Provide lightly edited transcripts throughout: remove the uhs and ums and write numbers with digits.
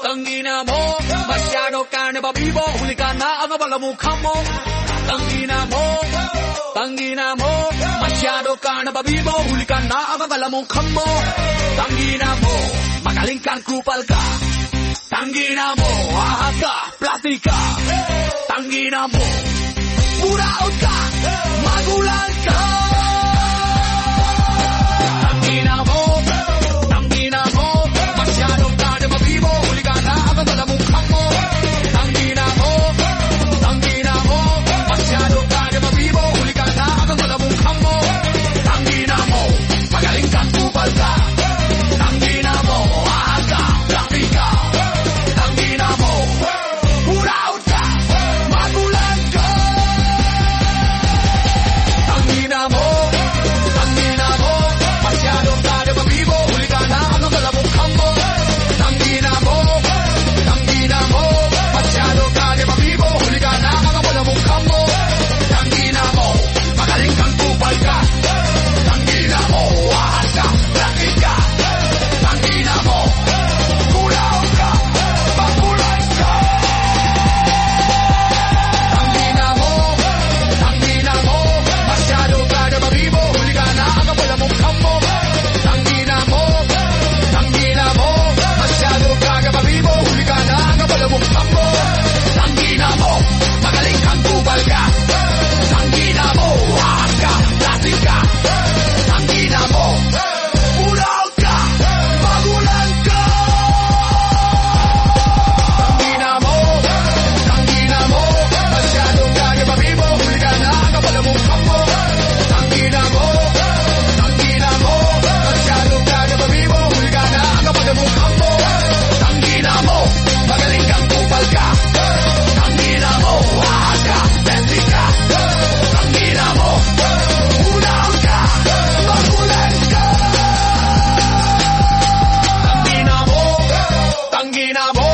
Tangina mo, masyado ka na babibo, huli ka na ang abalamukha mo. Tangina mo, masyado ka na babibo, huli ka na ang abalamukha mo. Tangina mo, magaling kang kupal ka. Tangina mo, ahas ka, plastic ka. Tangina mo, buraot ka, magulang ka. Tangina mo, masyado ka na babibo, huli ka na ang abalamukha mo. Tangina mo, masyado ka na babibo, huli ka na ang abalamukha mo. Tangina mo, magaling kang kupal ka. Tangina mo, ahas ka, plastic ka. Tangina mo, buraot ka, magulang ka. Tangina mo, masyado ka na babibo, huli ka na ang abalamukha mo. Tangina mo, masyado ka na babibo, huli ka na ang abalamukha mo. Tangina mo, magaling kang kupal ka. Tangina mo, ahas ka, plastic ka. Tangina mo, buraot ka, magulang ka. Tangina mo, masyado ka na babibo, huli ka na ang abalamukha mo. Tangina mo, masyado ka na babibo, huli ka na ang abalamukha mo. Tangina mo, magaling kang kupal ka. Tangina mo, ahas ka, plastic ka. Tangina mo, buraot ka, magulang ka. Tangina mo, masyado ka na babibo, huli ka na ang abalamukha mo. Tangina mo, masyado ka na babibo, huli ka na ang abalamukha mo. Tangina mo, magaling kang kupal ka. Tangina mo, ahas ka, plastic ka. Tangina mo, buraot ka, magulang ka. Tangina mo,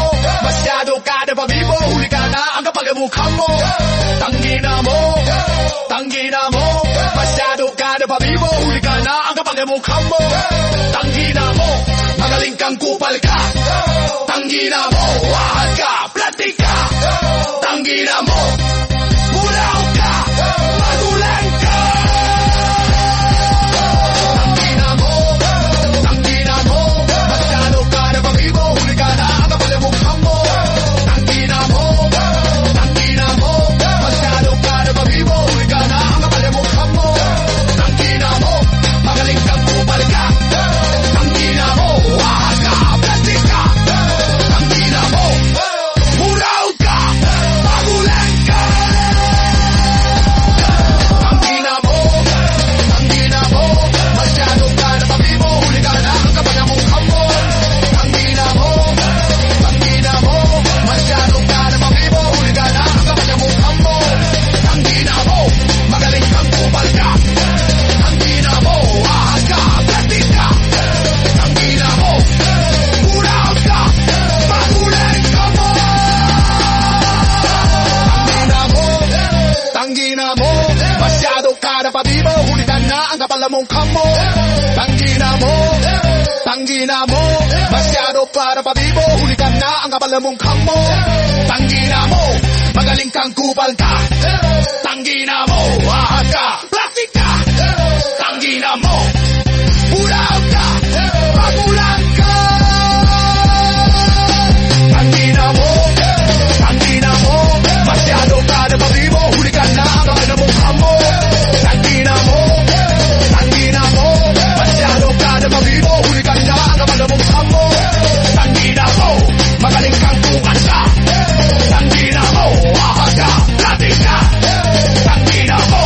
masyado ka na babibo, huli ka na ang abalamukha mo. Tangina mo, masyado ka na babibo, huli ka na ang abalamukha mo. Tangina mo, magaling kang kupal ka. Tangina mo, ahas ka, plastic ka. Tangina mo, buraot ka, magulang ka. Tangina mo, masyado ka na babibo, huli ka na ang abalamukha mo. Tangina mo, masyado ka na babibo, huli ka na ang abalamukha mo. Tangina mo, magaling kang kupal ka. Tangina mo, ahas ka, plastic ka. Tangina mo, buraot ka, magulang ka. Tangina mo, masyado ka na babibo, huli ka na ang abalamukha mo. Tangina mo, masyado ka na babibo, huli ka na ang abalamukha mo. Tangina mo, magaling kang kupal ka. Tangina mo, ahas ka, plastic ka. Tangina mo, buraot ka, magulang ka mo. Tangina mo, masyado ka na babibo, huli ka na ang abalamukha mo. Tangina mo, masyado ka na babibo, huli ka na ang abalamukha mo. Tangina mo, magaling kang kupal ka. Tangina mo, ahas ka, plastic ka. Tangina mo, buraot ka, magulang ka. Tangina mo, masyado ka na babibo, huli ka na ang abalamukha mo. Tangina mo, masyado ka na babibo, huli ka na ang abalamukha mo. Tangina mo, magaling kang kupal ka. Tangina mo, ahas ka, plastic ka. Tangina mo,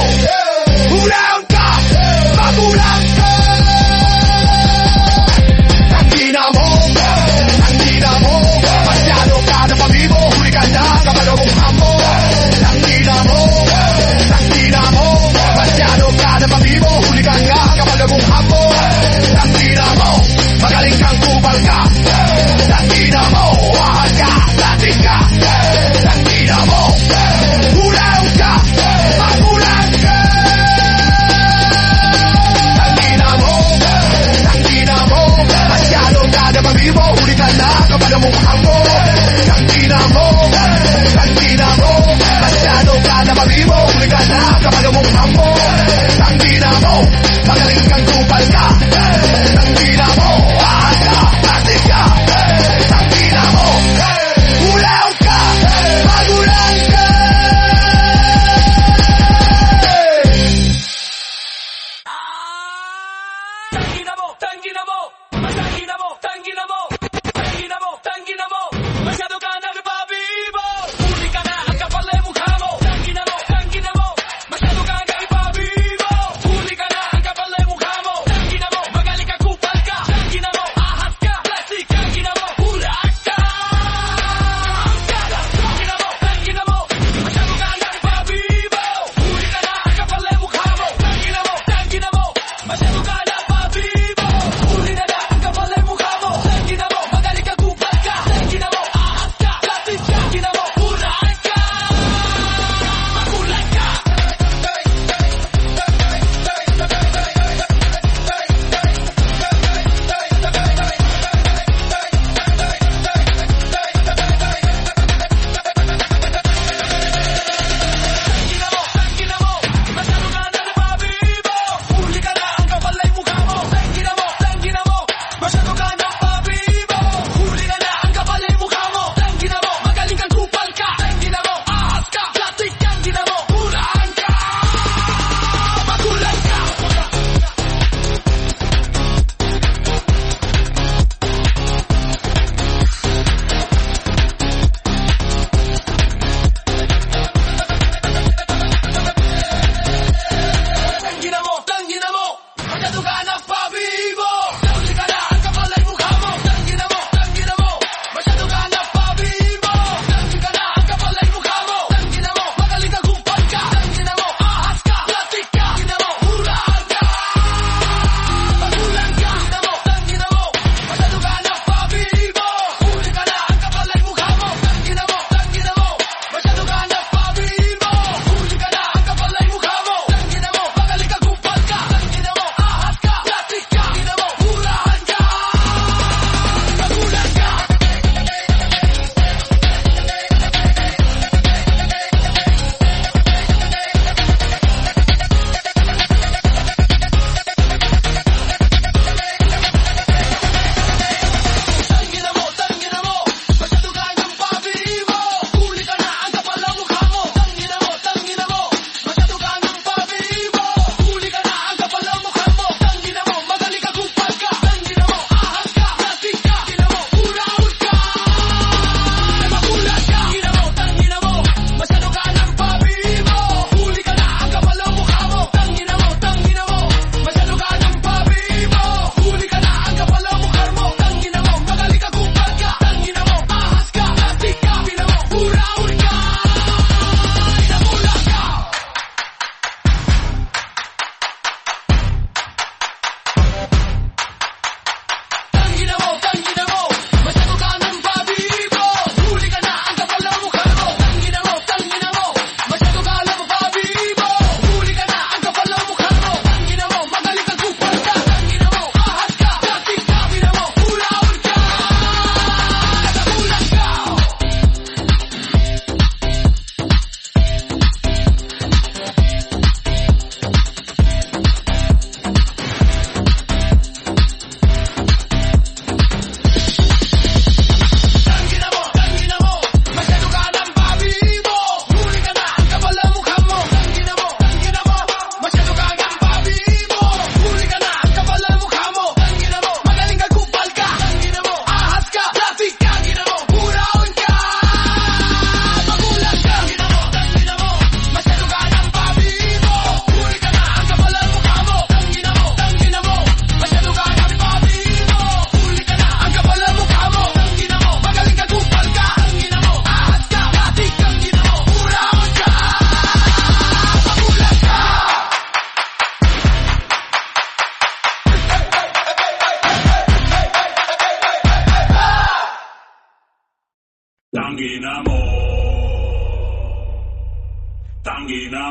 Tangina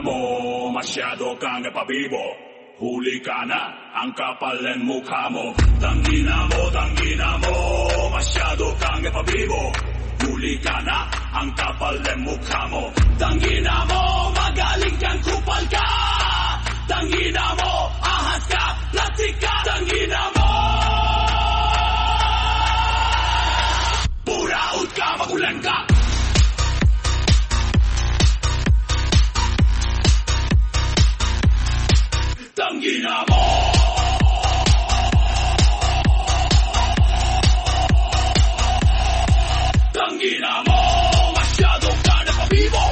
mo, masyado kang napabibo. Huli ka na, ang kapal ng mukha mo. Tangina mo, masyado kang napabibo. Huli ka na, ang kapal ng mukha mo. Tangina mo, magaling kang kupal ka. Tangina mo, ahas ka, plastik ka. Tangina mo, puraot ka, magulang ka. Tangina mo, tangina mo, masyado ka napabibo.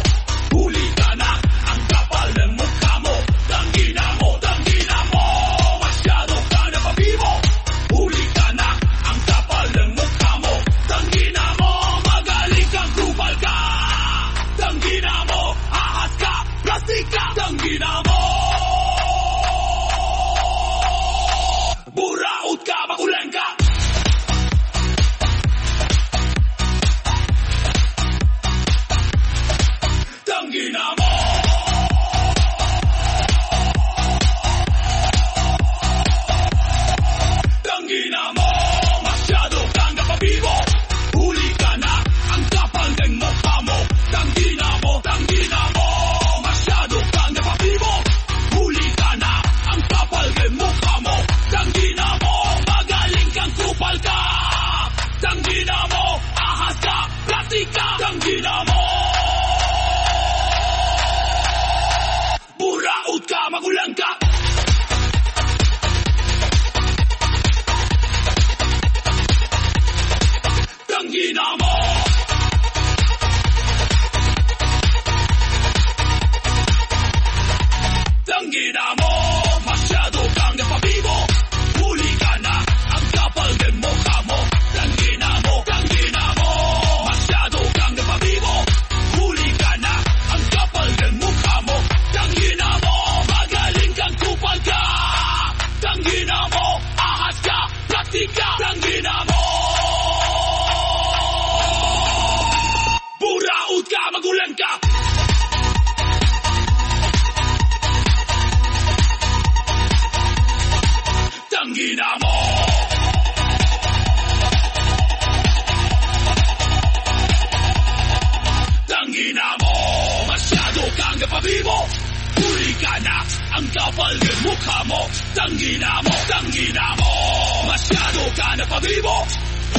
Huli ka na, ang kapal ng mukha mo. Tangina mo, masyado ka napabibo. Huli ka na, ang kapal ng mukha mo. Tangina mo, magaling kang kupal ka. Tangina mo, ahas ka, plastik ka. Tangina mo, buraot ka, magulang ka. Tangina mo, tangina mo, masyado kang napabibo. Huli ka na, ang kapal ng mukha mo. Tangina mo, masyado kang napabibo. Huli ka na, ang kapal ng mukha mo. Tangina mo, magaling kang kupal ka. Tangina mo, ahas ka, plastik ka. Tangina mo, buraot ka, magulang ka. Tangina mo, tangina mo, masyado kang napabibo. Huli ka na, ang kapal ng mukha mo. Tangina mo, masyado kang napabibo. Huli ka na, ang kapal ng mukha mo. Tangina mo, magaling kang kupal ka. Tangina mo, ahas ka, plastik ka. Tangina mo, buraot ka, magulang ka. Tangina mo, tangina mo, masyado kang napabibo. Huli ka na, ang kapal ng mukha mo. Tangina mo, masyado ka napabibo.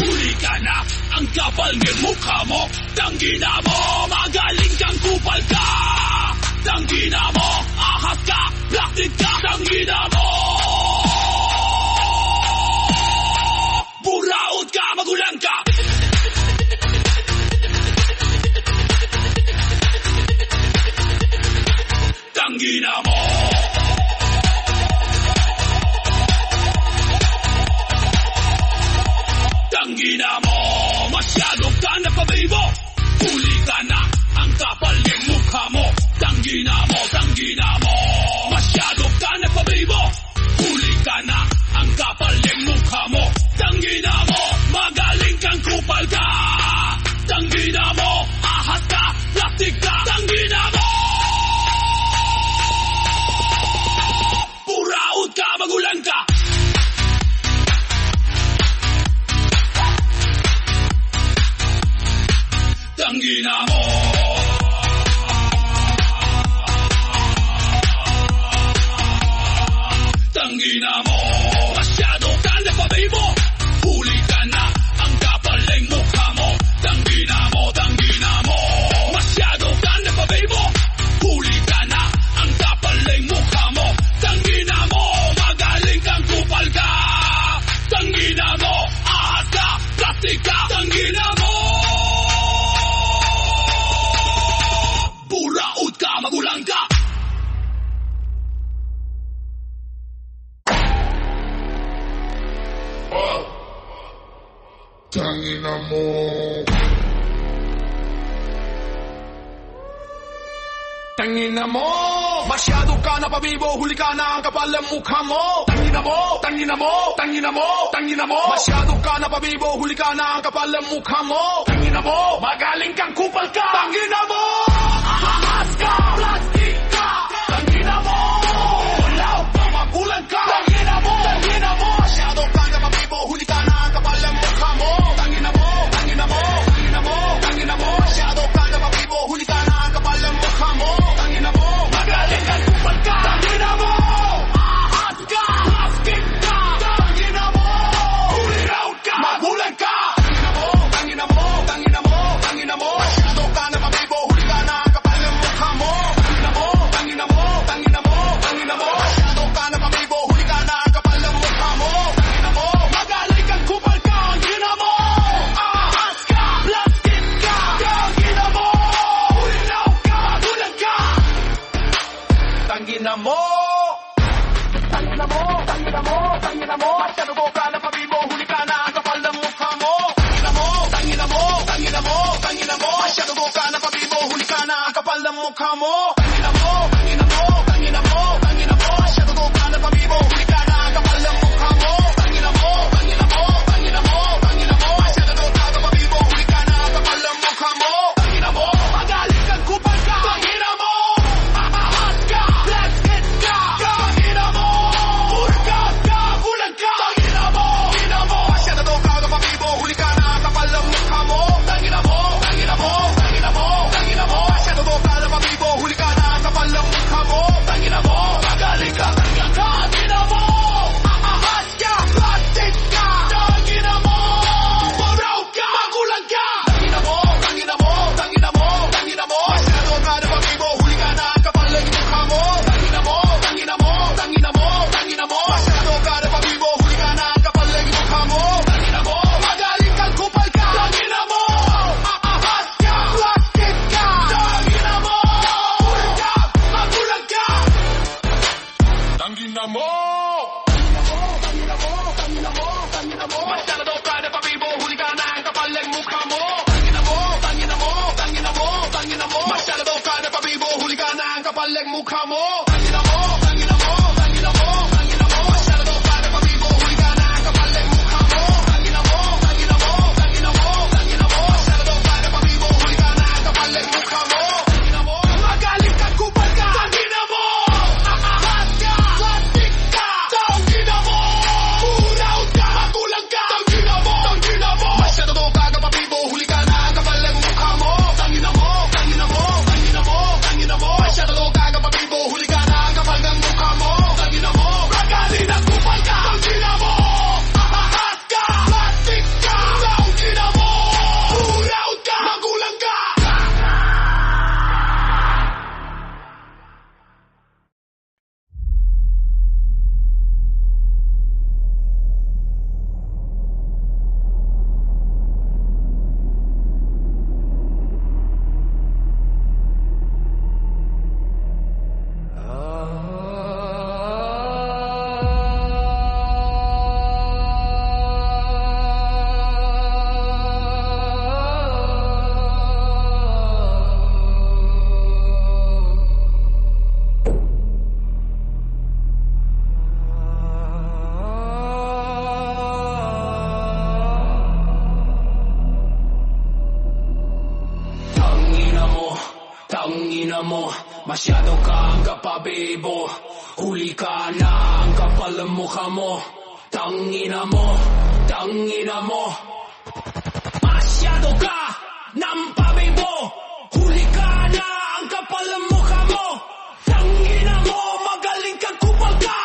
Huli ka na, ang kapal ng mukha mo. Tangina mo, magaling kang kupal ka. Tangina mo, ahas ka, plastik ka. Tangina mo, buraot ka, magulang ka. Tangina mo, tangina mo, masyado ka napabibo. Huli ka na, ang kapal ng mukha mo. Tangina mo, masyado ka napabibo. Huli ka na, ang kapal ng mukha mo. Tangina mo, magaling kang kupal ka. Tangina mo, ahas ka, plastik ka. Tangina mo, buraot ka, magulang ka. Tangina mo, tangina mo, masyado ka napabibo. Huli ka na, ang kapal ng mukha mo. Tangina mo, masyado ka napabibo. Huli ka na, ang kapal ng mukha mo. Tangina mo, magaling kang kupal ka. Tangina mo, ahas ka, plastik ka. Tangina mo, buraot ka, magulang ka. Tangina mo. tangina mo. Masyado ka na pabibo, huli ka na ang kapal ng mukha mo. Tangina mo, tangina mo, tangina mo, tangina mo. Masyado ka na pabibo, huli ka na ang kapal ng mukha mo. Tangina mo, magaling kang kupal ka. Tangina mo, ahas ka, plastic ka. Tangina mo, walaw ka, magulang ka. Tangina mo, tangina mo. Masyado ka na pabibo, huli ka na ang kapal ng mukha mo. Tangina mo, tangina mo, tangina mo, tangina mo. Masyado ka na pabibo, huli ka na ang kapal ng mukha mo. Tangina mo, magaling kang kupal ka. Tangina mo, ahas ka, plastic ka. Tangina mo, walaw ka, magulang ka. Tangina mo, tangina mo, tangina mo, tangina mo. Masyado ka na pabibo, huli ka na ang kapal ng mukha mo. Tangina mo, tangina mo, tangina mo, tangina mo. Masyado ka na pabibo, huli ka na ang kapal ng mukha mo. Tangina mo, magaling kang kupal ka. Tangina mo, ahas ka, plastic ka. Tangina mo, walaw ka, magulang ka. Tangina mo, tangina mo, tangina mo, tangina mo. Masyado ka na pabibo, huli ka na ang kapal ng mukha mo. Tangina mo, tangina mo, tangina mo, tangina mo. Masyado ka na pabibo, huli ka na ang kapal ng mukha mo. Tangina mo, tangina mo, tangina mo, tangina mo. Masyado ka na pabibo, huli ka na ang kapal ng mukha mo. Tangina mo, tangina mo, tangina mo, tangina mo. Masyado ka na pabibo, huli ka na ang kapal ng mukha mo. Tangina mo, magaling kang kupal ka. Tangina mo, ahas ka, plastic ka. Tangina mo, urgat ka, bulag ka. Tangina mo, tangina mo. Masyado ka na pabibo, huli ka na ang kapal ng mukha mo. Tangina mo, tangina mo, tangina mo, tangina mo. Masyado ka na pabibo, huli ka na ang kapal ng mukha mo. Tangina mo, magaling ka, tangina ka. Tangina mo, ahas ka, plastic ka. Tangina mo, buraw ka, magulang ka. Tangina mo, tangina mo, tangina mo, tangina mo. Masyado ka na pabibo, huli ka na ang kapal ng mukha mo. Tangina mo, tangina mo, tangina mo, tangina mo. Masyado ka na pabibo, huli ka na ang kapal ng mukha mo. Tangina mo, magaling kang kupal ka. Tangina mo, ahas ka, plastic ka. Tangina mo, urgat, magulang ka. Tangina mo, tangina mo, tangina mo, tangina mo. Masyado ka na pabibo, huli ka na ang kapal ng mukha mo. Tangina mo, tangina mo, tangina mo, tangina mo. Masyado ka na pabibo, huli ka na ang kapal ng mukha mo. Tangina mo, tangina mo, tangina mo, tangina mo. Masyado ka na pabibo, huli ka na ang kapal ng mukha mo. Tangina mo, tangina mo, tangina mo, tangina mo. Masyado ka na pabibo, huli ka na ang kapal ng mukha mo. Tangina mo, magaling kang kupal ka. Tangina mo, ahas ka, plastic ka. Tangina mo, buraw ka, magulang ka. Tangina mo, tangina mo. Masyado ka na pabibo, huli ka na ang kapal ng mukha mo. Tangina mo, tangina mo, tangina mo, tangina mo. Masyado ka na pabibo, huli ka na ang kapal ng mukha mo. Tangina mo, magaling kang kupal ka. Tangina mo, ahas ka, plastic ka. Tangina mo, buraw ka, magulang ka. Tangina mo, masyado kang kapabibo. Huli ka na ang kapal ng mukha mo. Tangina mo, tangina mo. Masyado ka ng pabibo. Huli ka na ang kapal ng mukha mo. Tangina mo, magaling kang kupal ka.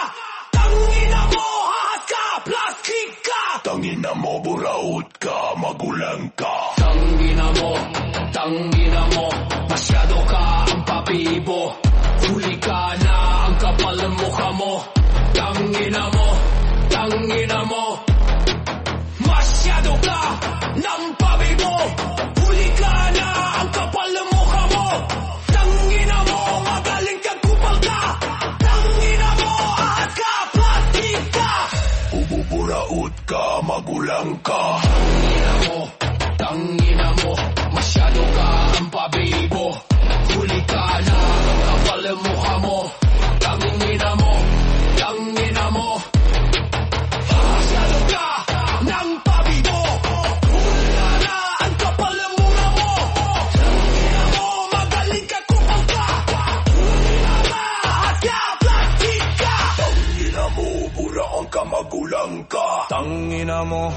Tangina mo, ahas ka, plastic ka. Tangina mo, buraot ka, magulang ka. Tangina mo, tangina mo. Masyado ka ang pabibo. Huli ka na ang kapal ng mukha mo. Tangina mo, tangina mo. Masyado ka ng pabibo. Huli ka na ang kapal ng mukha mo. Tangina mo, magaling kang kupal ka. Tangina mo, ahas ka, plastic ka. Ububuraot ka, magulang ka. Tangina mo, tangina mo. Masyado ka ang pabibo. Huli ka na ang mo,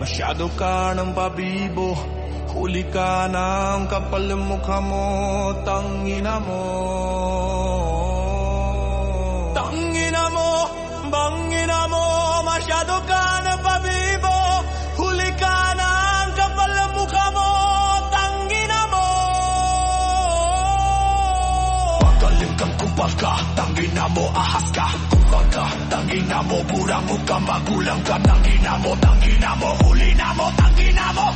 masyado ka ng pabibo. Huli ka na, ang kapal ng mukha mo, tangina mo. Tangina mo, bangina mo, masyado ka ng pabibo. Huli ka na, ang kapal ng mukha mo, tangina mo. Magaling kang kupal ka, tangina mo, ahas ka. Kupal ka, tangina mo, burang mukha, magulang ka. Tangina mo, huli na mo, tangina mo.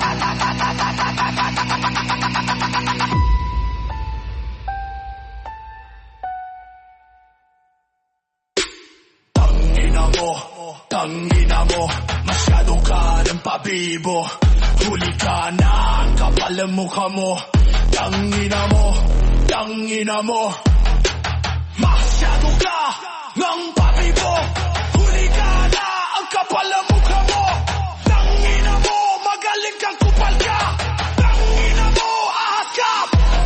Tangina mo, masyado ka ng pabibo. Huli ka na, ang kapal ng mukha mo. Tangina mo, masyado ka ng pabibo. Huli ka na, ang kapal ng mukha mo. Tangina mo, magaling kang kupal ka. Tangina mo, ahas ka,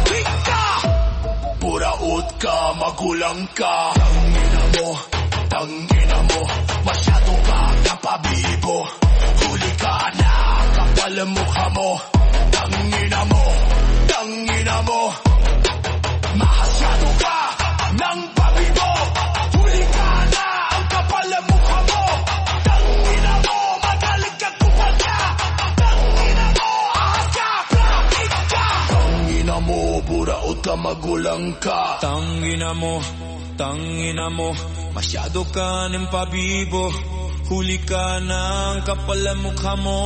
big ka. Puraot ka, magulang ka. Tangina mo, masyado ka ng pabibo. Huli ka na, kapal ang mukha mo. Tangina mo, masyado ka ng pabibo. Huli ka na, ang kapal ang mukha mo. Tangina mo, magaling kang kupal ka. Tangina mo, ahas ka, plastic ka. Tangina mo, buraot ka, magulang ka. Tangina mo, masyado ka ng pabibo. Huli ka na, ang kapal ang mukha mo.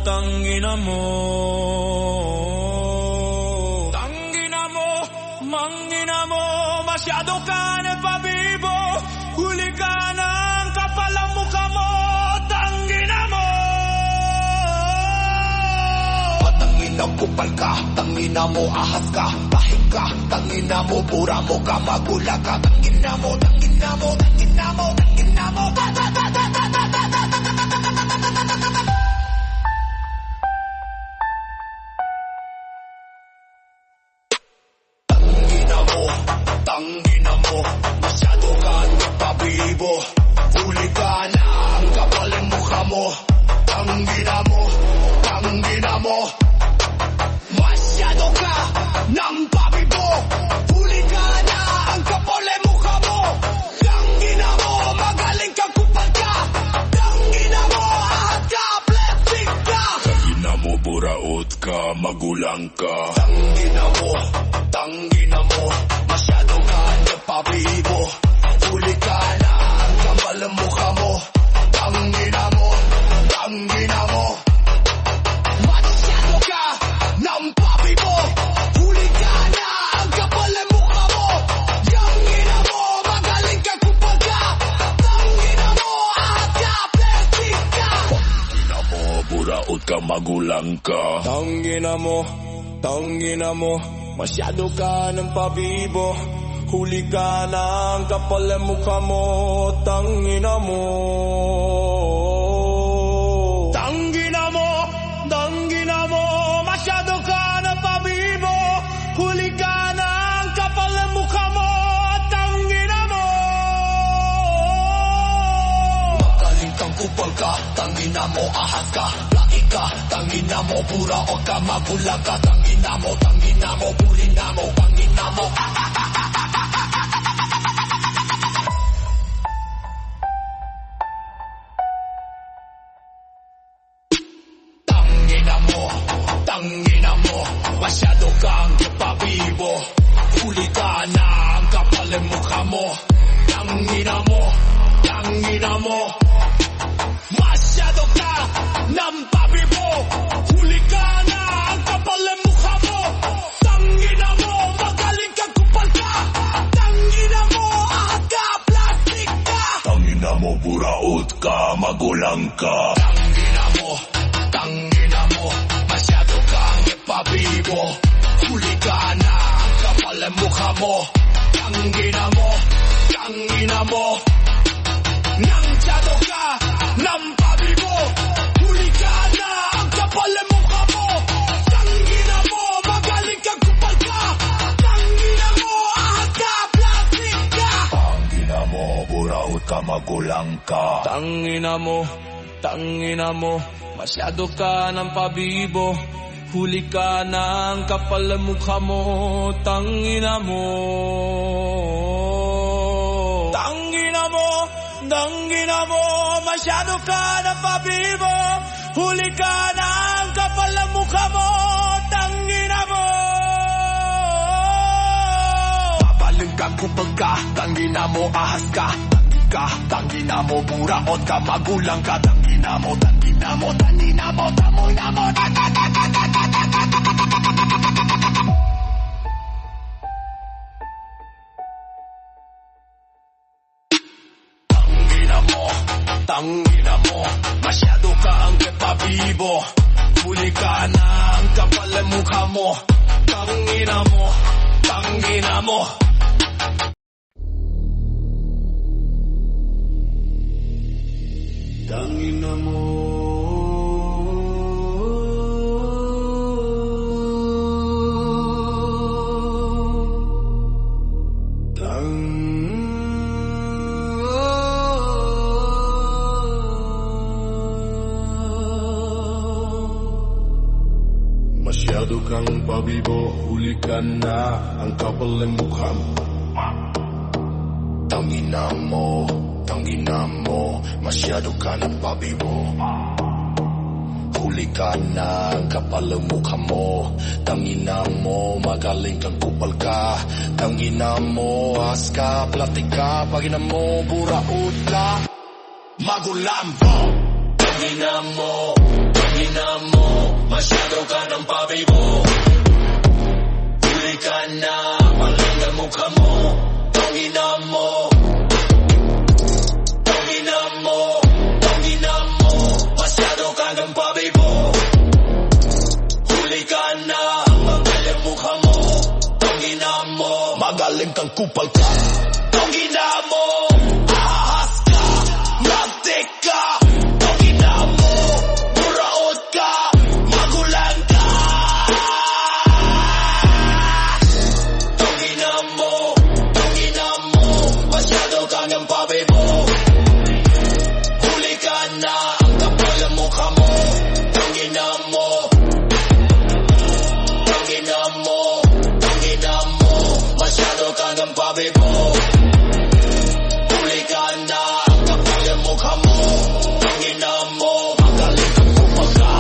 Tangina mo, mangina mo, masyado ka ng pabibo. Huli ka na, ang kapal ang mukha mo. Tangina mo. Patangina kupal ka, tangina mo, ahas ka, pahig ka. Tangina mo, pura mo ka, magula ka. Tangina mo. Tangina mo, masyado ka ng pabibo. Huli ka na, ang kapal ng mukha mo. Tangina mo, masyado ka ng pabibo. Huli ka na, ang kapal ng mukha mo. Tangina mo, magaling kang kupal ka. Tangina mo, ahas ka, plastic ka. Tangina mo, buraot ka, magulang ka. Tangina mo, masyado ka ng pabibo. Huli ka na, ang kapal ng mukha mo. Tangina mo, masyado ka ng pabibo. Huli ka na, ang kapal ng mukha mo. Tangina mo, magaling kang kupal ka. Tangina mo, ahas ka, plastic ka. Tangina mo, buraot ka, magulang ka. Tangina mo, masyado ka ng pabibo. Huli ka na, ang kapal ng mukha mo. Tangina mo, masyado ka ng pabibo. Huli ka na, ang kapal ng mukha mo. Tangina mo, magaling kang kupal ka. Tangina mo, ahas ka, laki ka. Tangina mo, pura o ka, magulang ka. Tangina mo, huli na mo. Tangina mo, Tangina mo, masyado kang pabibo. Huli ka na, ang kapal ng mukha mo. Tangina mo, masyado ka ng pabibo. Huli ka na, ang kapal ng mukha mo. Tangina mo, magaling kang kupal ka. Tangina mo, ahas ka, plastic ka. Tangina mo, buraot ka, magulang ka. Tangina mo, masyado kang pabibo. Huli ka na, ang kapal ng mukha mo. Tangina mo, masyado ka ng pabibo. Huli ka na, ang kapal ng mukha mo. Tangina mo, magaling kang kupal ka. Tangina mo, ahas ka, plastic ka. Tangina mo, buraot ka, magulang ka. Tangina Tangina mo, masyado ka ng pabibo. Huli ka na, ang kapal ang mukha mo. Tangina mo. Tangina mo, masyado ka ng pabibo. Huli ka na, ang kapal ang mukha mo. Tangina mo. Papaling ka, kupal ka, tangina mo, ahas ka. Tangina mo, buraot ka, magulang ka. Tangina mo, tangina mo, tangina mo, tangina mo, tangina mo, masyado ka ang kepabibo. Huli ka na, ang kapal ang mukha mo. Tangina mo, tangina mo. Tangina mo. Masyado kang pabibo, huli ka na, ang kapal ang mukha mo. Tangina mo, masyado ka ng pabibo. Huli ka na, ang kapal ang mukha mo. Tangina mo, magaling kang kupal ka. Tangina mo, as ka, platik ka. Pagina mo, buraot ka, magulambo. Tangina mo, masyado ka ng pabibo. Huli ka na, maling ang mukha mo. Tangina mo, masyado ka ng pabibo. Huli ka na, maling ang mukha mo. Tangina mo, magaling kang kupal ka. Tangina mo, ahas ka, matik ka. Tangina mo, buraot ka, magulang ka. Tangina mo, masyado ka ng pabibo. Huli ka na, ang kapal ang mukha mo. Tangina mo, masyado ka ng pabibo. Huli ka na, ang kapal ang mukha mo. Tangina mo, magaling kang kupal ka.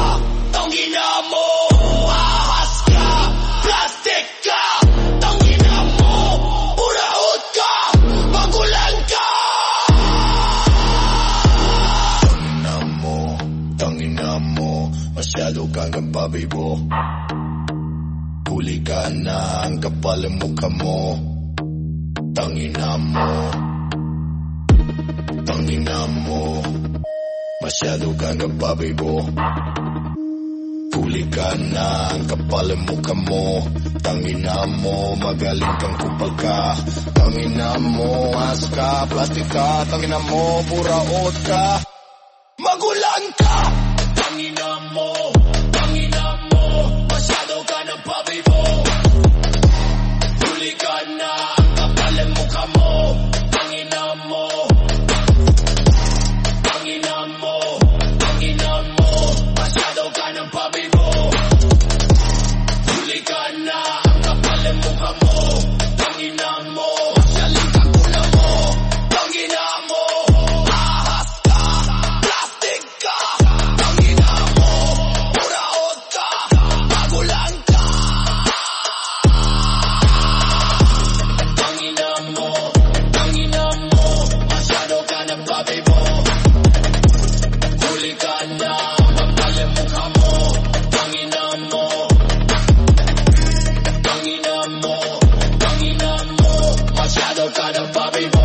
Tangina mo, ahas ka, plastic ka. Tangina mo, buraot ka, magulang ka. Tangina mo, masyado kang ng pabibo. Huli ka na, ang kapal ang mukha mo. Tangina mo, masyado kang ng pabibo. Huli ka na, ang kapal ang mukha mo. Tangina mo, magaling kang kupal ka. Tangina mo, as ka, plastic ka. Tangina mo, buraot ka, magulang ka. Tangina mo, masyado ka ng pabibo. Huli ka na, ang kapal ang mukha mo. Tangina mo, masyado ka ng pabibo. Huli ka na, ang kapal ang mukha mo. Tangina mo, magaling kang kupal mo. Tangina mo, ahas ka, plastic ka. Tangina mo, buraot ka, magulang ka. Tangina mo, masyado ka ng pabibo. Huli ka na, ang kapal ang mukha mo. Tangina mo, masyado ka ng pabibo.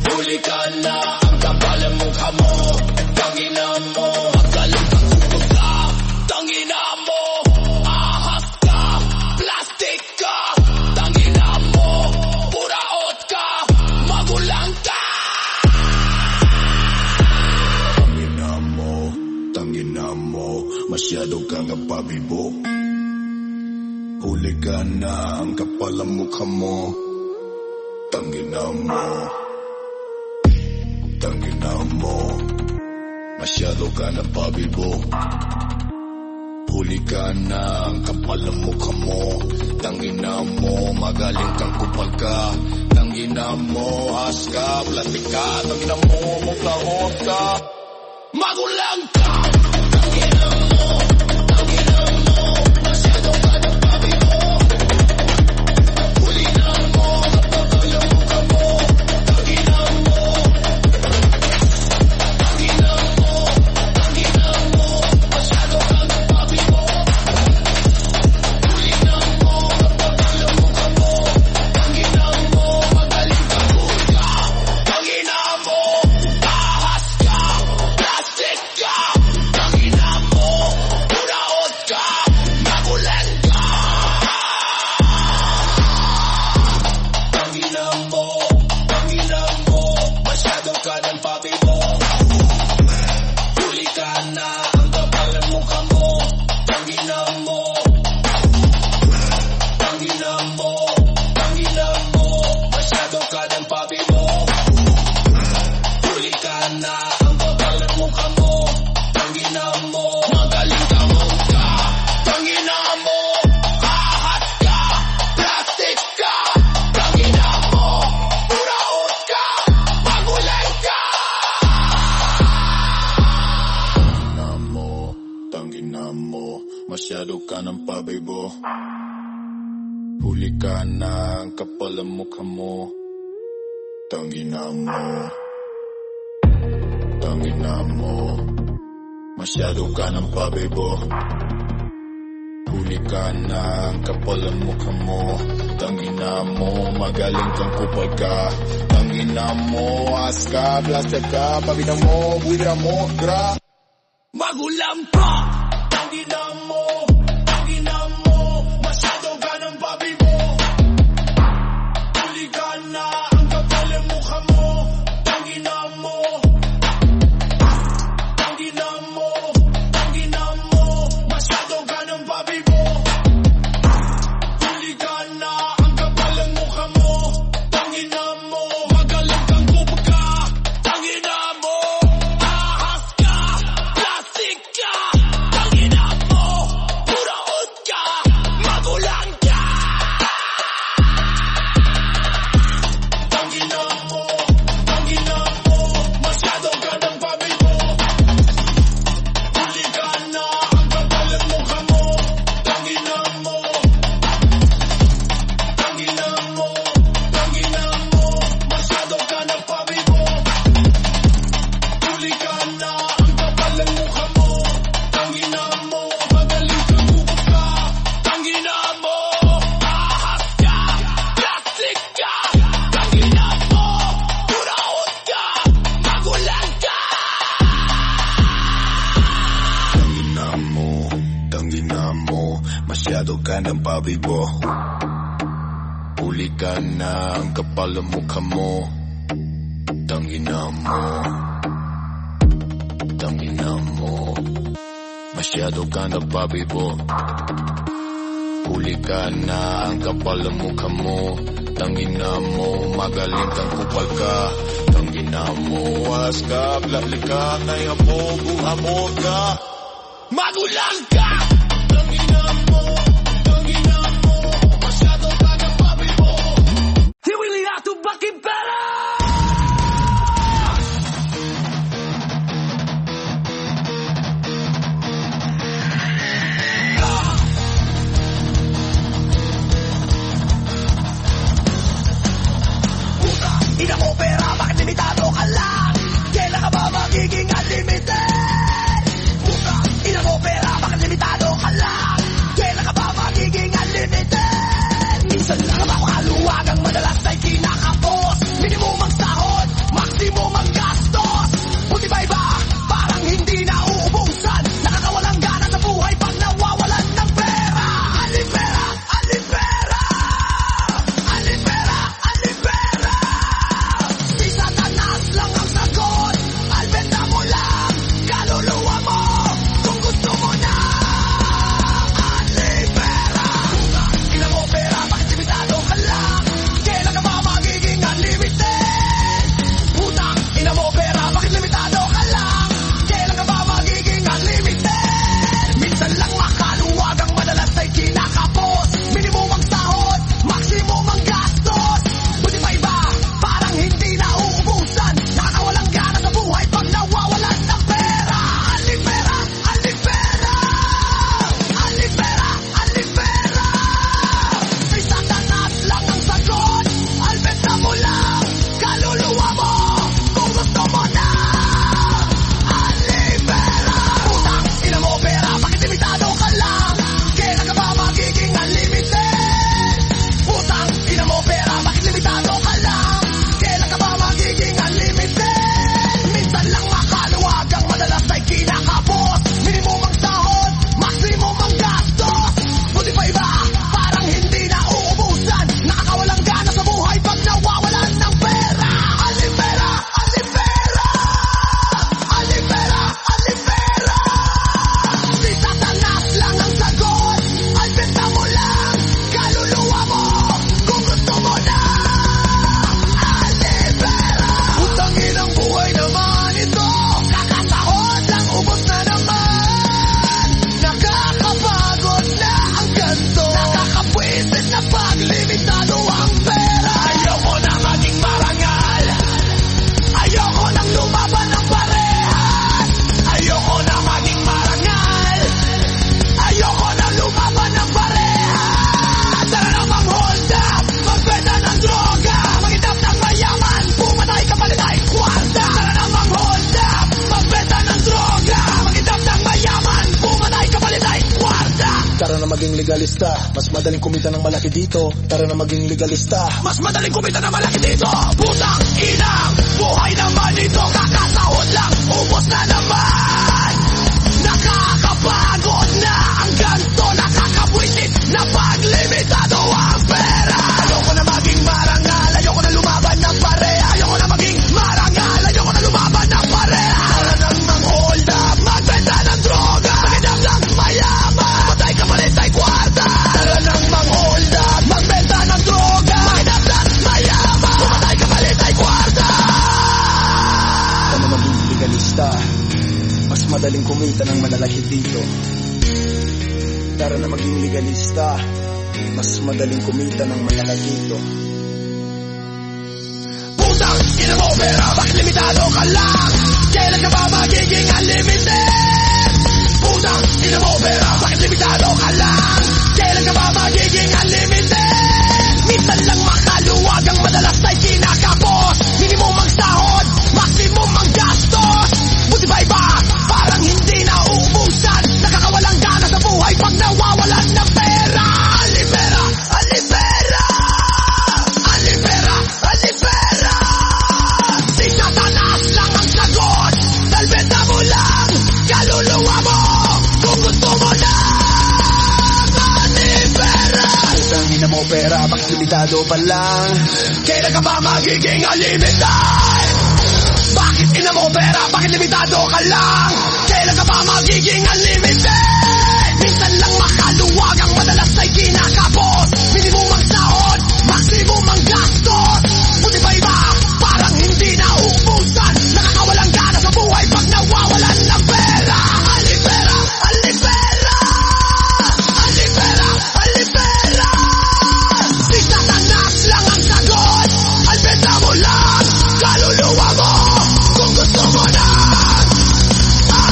Huli ka na, ang kapal ang mukha mo. Tangina mo, magaling kang kupal ka. Tangina mo, ahas ka, plastic ka. Tangina mo, buraot ka, magulang ka. Tangina mo, masyado kang ng pabibo. Huli ka na, ang kapal ang mukha mo. Tangina mo, masyado ka na pabibo. Huli ka na, ang kapal ng mukha mo. Tangina mo, magaling kang kupal ka. Tangina mo, haska, plastic ka. Tangina mo, muklahot ka. Magulang ka. Tangina mo, masyado ka na pabibo. Huli na mo, kapal ng mukha mo. Tangina mo, masyado ka na pabibo. Huli na mo, kapal ng mukha mo. Tangina mo, magaling kang hulga. Tangina mo, ahas ka, plastic ka. Tangina mo, uraot ka, magulan ka. Tangina mo, masyado ka ng pabibo. Huli ka na, ang kapal ng mukha mo. Tangina mo, masyado ka ng pabibo. Huli ka na, ang kapal ng mukha mo. Tangina mo, magaling kang hulga. Tangina mo, ahas ka, plastic ka. Tangina mo, uraot ka, magulan ka. Tangina mo, masyado ka ng pabibo. Huli ka na, ang kapal ang mukha mo. Tangina mo, masyado ka ng pabibo. Huli ka na, ang kapal ang mukha mo. Tangina mo, magaling kang kupal ka. Tangina mo, aska, plastic ka. Pabida mo, buwira mo, gra. Magulang ka. Tangina mo, masyado ka ng pabibo. Huli ka na, ang kapal ang mukha mo. Tangina mo, masyado ka ng pabibo. Huli ka na, ang kapal ang mukha mo. Tangina mo, magaling kang kupal ka. Tangina mo, ahas ka, plastic ka. Tangina mo, uraot ka, magulang ka. Tangina mo, masyado ka ng pabibo. Huli ka na, ang kapal ang mukha mo. Tangina mo, masyado ka ng pabibo. Huli ka na, ang kapal ang mukha mo. Tangina mo, magaling kang kupal ka. Tangina mo, ahas ka, plastic ka. Tangina mo, uraot ka, magulang ka. Tangina mo, masyado ka ng pabibo. Huli ka na, ang kapal ang mukha mo. Tangina mo, masyado ka ng pabibo. Huli ka na, ang kapal ang mukha mo. Tangina mo, magaling kang kupal ka. Tangina mo, aska, plastic ka. Kaya mo, buha mo ka. Magulang ka. Tangina mo, masyado ka ng pabibo. Hiwiliato Bakibera! Ina mo pera, bakit limitado ka lang? Kailan ka ba magiging unlimited? Ina mo pera, bakit limitado ka lang? Kailan ka ba magiging unlimited? Minsan lang makaluwag ang madalas na'y kinakapos. Minimum maging legalista. Mas madaling kumita ng malaki dito. Tara na maging legalista. Mas madaling kumita ng malaki dito. Putang inang buhay naman ito. Kakasahod lang, ubos na naman. Nakakapagod na ang ganto. Nakakabwisit na paglimitado ang pera. Ayoko na maging marangal, ayoko na lumaban ng pareha. Ayoko na maging marangal, ayoko na lumaban ng pareha. Tara nang mag-hold up, magbenta ng droga. Maghanap ng mayaman, patay ka palit ay kwarta. Tara nang mag-hold up, magbenta ng droga. Maghanap ng mayaman, patay ka palit ay kwarta. Tara na maging legalista. Mas madaling kumita ng malalaki dito. Tara na maging legalista. Mas madaling kumita ng malalaki dito. Putang ina mo pera, bakit limitado ka lang? Kailan ka ba magiging unlimited? Putang ina mo pera, bakit limitado ka lang? Kailan ka ba magiging unlimited? Minsan lang makaluwag ang madalas ay kinakapos. Minimum ang sahod, maximum ang gastos. Buti ba iba? Parang hindi na uubusan. Nakakawalang gana sa buhay pag nawawalan ng pera. Alipera, alipera, alipera, alipera. Si Satanas lang ang sagot. Salbenta mo lang, kaluluwa mo. Kung gusto mo na alipera. Putang ina mo pera, bakit limitado pa lang? Kailan ka ba magiging unlimited? Bakit ina mo pera? Bakit limitado ka lang? Kailan ka ba magiging unlimited? Minsan lang makaluwag ang madalas ay kinakapos. Minimum ang sahod, maximum ang gastos. Buti ba iba? Parang hindi na uubusan. Nakakawalang gana sa buhay pag nawawalan ng pera. Alipera, alipera, alipera, alipera. Si Satanas lang ang sagot. Albenta mo lang, kaluluwa mo. Kung gusto mo na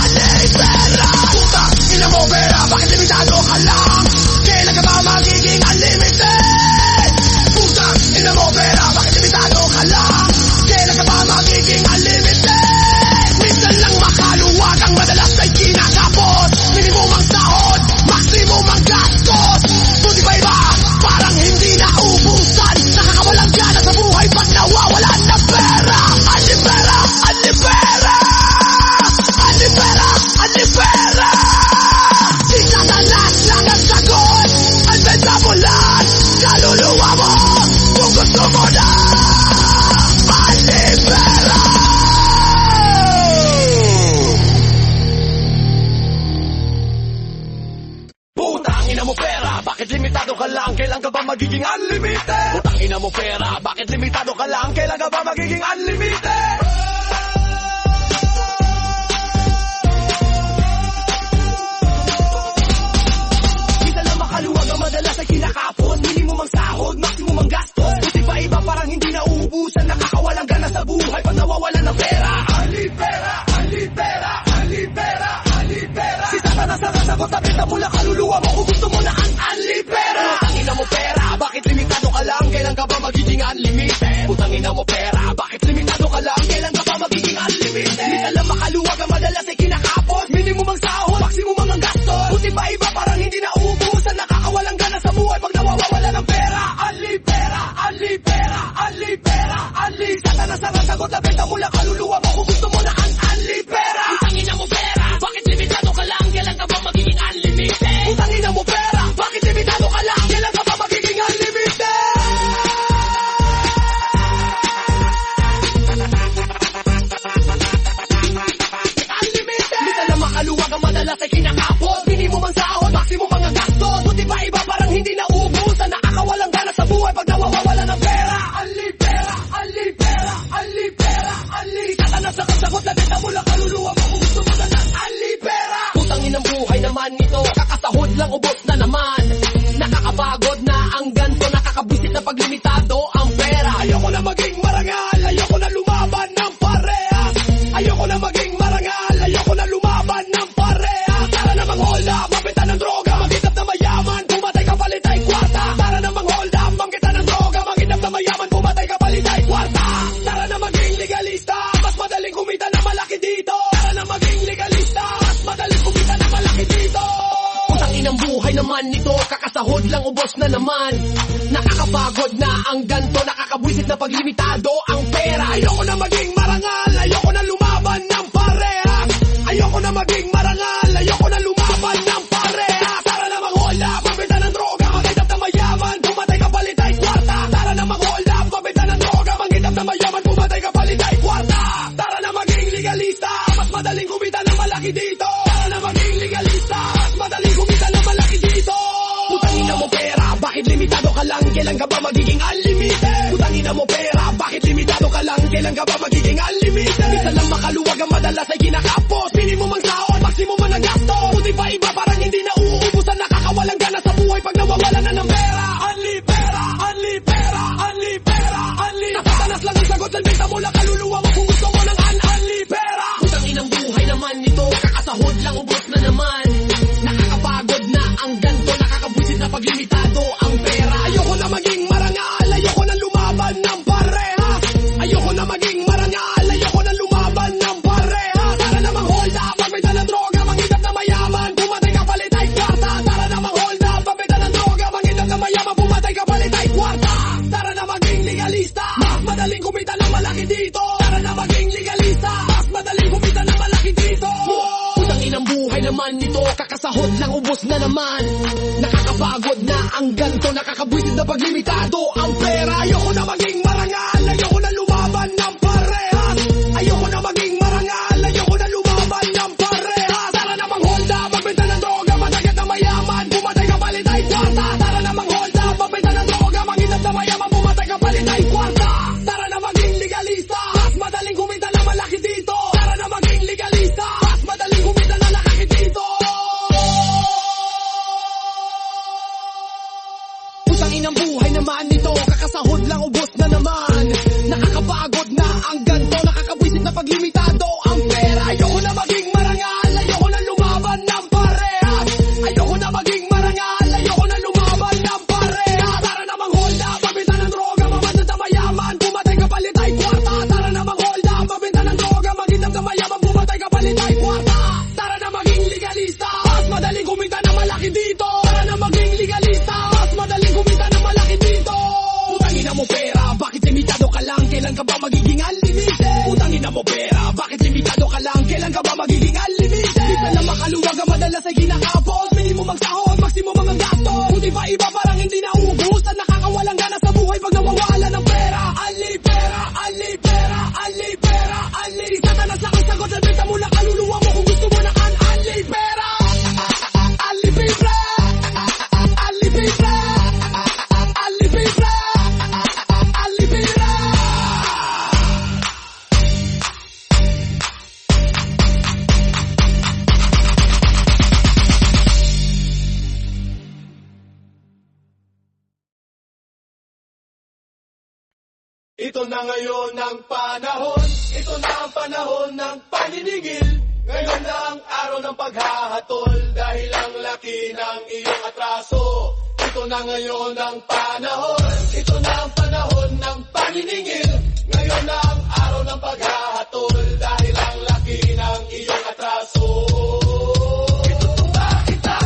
alipera. Putang ina mo pera, bakit limitado ka lang? Kailan ka ba magiging unlimited? Putang ina mo pera, bakit limitado ka lang? Kailan ka ba magiging unlimited? Minsan lang makaluwag ang madalas ay kinakapos. Minimum ang sahod, maximum ang gastos. Buti ba iba? Parang hindi na ubusan. Nakakawalang gana sa buhay pag nawawalan ng pera. Alipera, alipera, alipera, alipera. Si Satanas lang ang sagot. Albenta mo lang, kaluluwa mo. Kung gusto mo na alipera. Putang ina mo pera, bakit limitado ka lang? Kailan ka ba magiging unlimited? Putang ina mo pera, bakit limitado ka lang? Kailan ka ba magiging unlimited? Minsan lang makaluwag ang madalas ay kinakapon. Minimum ang sahod, maximum ang gastos. Buti ba iba? Parang hindi na uubusan. Nakakawalang gana sa buhay pag nawawalan ng pera. Alipera, alipera, alipera, alipera. Si Satanas ang sasagot, nabenta mo lang kaluluwa mo. Kung gusto mo na ang alipera. Putang ina mo pera, bakit limitado ka lang? Kailan ka ba magiging unlimited? Putang ina mo pera, bakit limitado ka lang? Kailan ka ba magiging unlimited? Minsan lang makaluwag ang madalas ay kinakapos. Minimum ang sahod, maximum ang gastos. Buti ba iba? Parang hindi na uubusan. Nakakawalang gana sa buhay pag nawawala ng pera. Alipera, alipera, alipera, alipera. Satanas ang sagot, nabenta mo lang kaluluwa mo. Kung gusto mo na ang alipera. Putang ina mo pera, bakit limitado ka lang? Kailan ka ba magiging unlimited? Putang ina mo pera, bakit limitado ka lang? Kailan ka ba magiging unlimited? Unlimited! Minsan lang makaluwag ang madalas ay kinakapos. Minimum ang sahod, maximum ang gastos. Buti ba iba? Parang hindi na uubusan. Nakakawalang gana sa buhay pag nawawala ng pera. Alipera, alipera, alipera, alipera. Satanas ang sagot, nabenta mo lang kaluluwa mo. Kung gusto mo na ng alipera. Putang inang buhay naman ito. Kakasahod lang, ubos na naman. Nakakapagod na ang ganto. Nakakabwisit na paglimitado ang pera. Ayoko na maging marangal, ayoko na lumaban ng pareha. Ayoko na maging marangal, ayoko na lumaban ng pareha. Tara na mag-hold up, mabenta ng droga. Maghinap na mayaman, pumatay ka palit ay kwarta. Tara na mag-hold up, mabenta ng droga. Maghinap na mayaman, pumatay ka palit ay kwarta. Tara na maging legalista, mas madaling kumita na malaki dito. Tara na maging legalista, mas madaling kumita na malaki dito. Putang inang buhay buhay naman nito, kakasahod lang ubos na naman. Nakakapagod na ang ganto, nakakabwisit na paglimitado ang pera. Ayoko na maging marangal, ayoko na lumaban ng pareha. Ayoko na maging marangal, ayoko na lumaban ng pareha. Tara na mag-hold up, pabenta ng droga, magitap na mayaman, pumatay ka palit ay kwarta. Tara na mag-hold up, pabenta ng droga, magitap na mayaman, pumatay ka palit ay kwarta. Tara na maging legalista, mas madaling kumita ng malaki dito. Tara na maging legalista, mas madaling kumita ng malaki dito. Putangin na mo pera, bakit limitado ka lang? Kailan ka ba magiging unlimited? Putangin na mo pera, bakit limitado ka lang? Kailan ka ba magiging unlimited? Isa lang makaluwag ang madalas ay kinakapos. Minimum ang sahod, maximum ang gasto. Buti pa iba parang hindi na uubusan. Nakakawalang gana sa buhay pag nawawala na ng pera. Unli pera, unli pera, unli pera, unli. Nasatanas lang ang sagot, salbita mo lang kaluluwa mo kung gusto mo ng unli pera. Putangin ang buhay naman nito, kakasahod lang ubos na naman. Nakakapagod na ang ganto, nakakabwisit na paglimitado ang pera. Ayoko na maging marangal, ayoko na lumaban ng pareha. Ayoko na maging marangal, ayoko na lumaban ng pareha. Tara na mag-hold up, pagbenta ng droga, mangitap na mayaman, pumatay ka palit ay kwarta. Tara na mag-hold up, pagbenta ng droga, mangitap na mayaman, pumatay ka palit ay kwarta. Tara na maging legalista, mas madaling kumita ng malaki dito. Tara na maging legalista, mas madaling kumita ng malaki dito. Putangin ang buhay naman nito, kakasahod lang ubos na naman. Nakakapagod na ang ganto, nakakabwisit na paglimitado ang pera. Ayoko na maging marangal, ayoko na lumaban ng pareha. Ayoko na maging marangal, ayoko na lumaban ng pareha. Tara na mag-hold up, pagbenta ng droga, matagat na mayaman, pumatay ka palit ay kwarta. Tara na mag-hold up, pagbenta ng droga, mangitap na mayaman, pumatay ka palit ay kwarta. Tara na maging legalista, mas madaling kumita na malaki dito. Tara na maging legalista, mas madaling kumita na malaki dito. Putangin ang buhay naman nito, kakasahod lang ubos na naman. Nakakapagod na ang ganto, nakakabwisit na paglimitado ang pera. Ayoko na maging marangal, ayoko na lumaban ng pareha. Ayoko na maging marangal, ayoko na lumaban ng pareha. Tara na mag-hold up, pabenta ng droga, mamatay sa mayaman, pumatay ka palit ay kwarta. Tara na mag-hold up, pabenta ng droga, magitap sa mayaman, pumatay ka palit ay kwarta. Tara na maging legalista, mas madaling kumita ng malaki dito. Tara na maging legalista, mas madaling kumita ng malaki dito. Putangin na mo pera, bakit limitado ka lang? Kailan ka ba magiging unlimited? Putangin na mo pera, bakit limitado ka lang? Kailan ka ba magiging unlimited? Isa lang makaluwag ang madalas ay kinakapos. Minimum ang sahod, maximum ang gasto. Buti pa iba parang hindi na uubusan. Nakakawalang gana sa buhay pag nawawala ng pera. Unli pera, unli pera, unli pera, unli. Satanas lang ang sagot, salbita mo lang kaluluwa mo kung gusto mo ng unli pera. Unli pera, unli pera, unli pera, unli pera. Ito na ngayon ang panahon, ito na ang panahon ng paniningil. Ngayon na ang araw ng paghahatol, dahil ang laki ng iyong atraso. Ito na ngayon ang panahon, ito na ang panahon ng paniningil. Ngayon na ang araw ng paghahatol, dahil ang laki ng iyong atraso. Itutumba kita,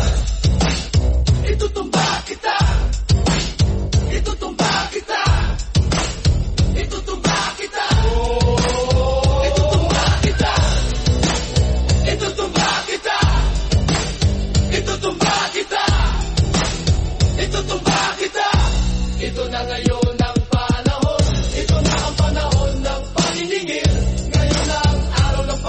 itutumba kita, itutumba kita. Itutumba kita, itutumba kita, itutumba kita, itutumba kita, itutumba kita. Ito na ngayon ang panahon, ito na ang panahon ng paniningil. Ngayon na ang araw ng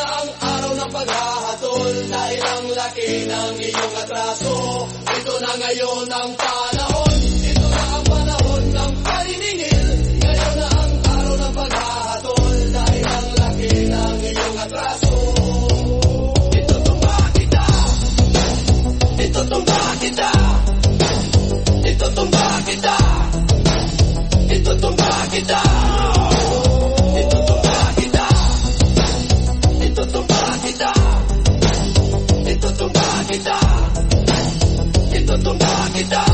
ang araw ng paghahatol dahil ang laki ng iyong atraso. Ito na ngayon ang panahon, ito na ang panahon ng paniningil. Ngayon na ang araw ng paghahatol dahil ang laki ng iyong atraso. Itutumba kita, itutumba kita, itutumba kita, itutumba kita, itutumba kita, itutumba kita, itutumba kita, itutumba kita.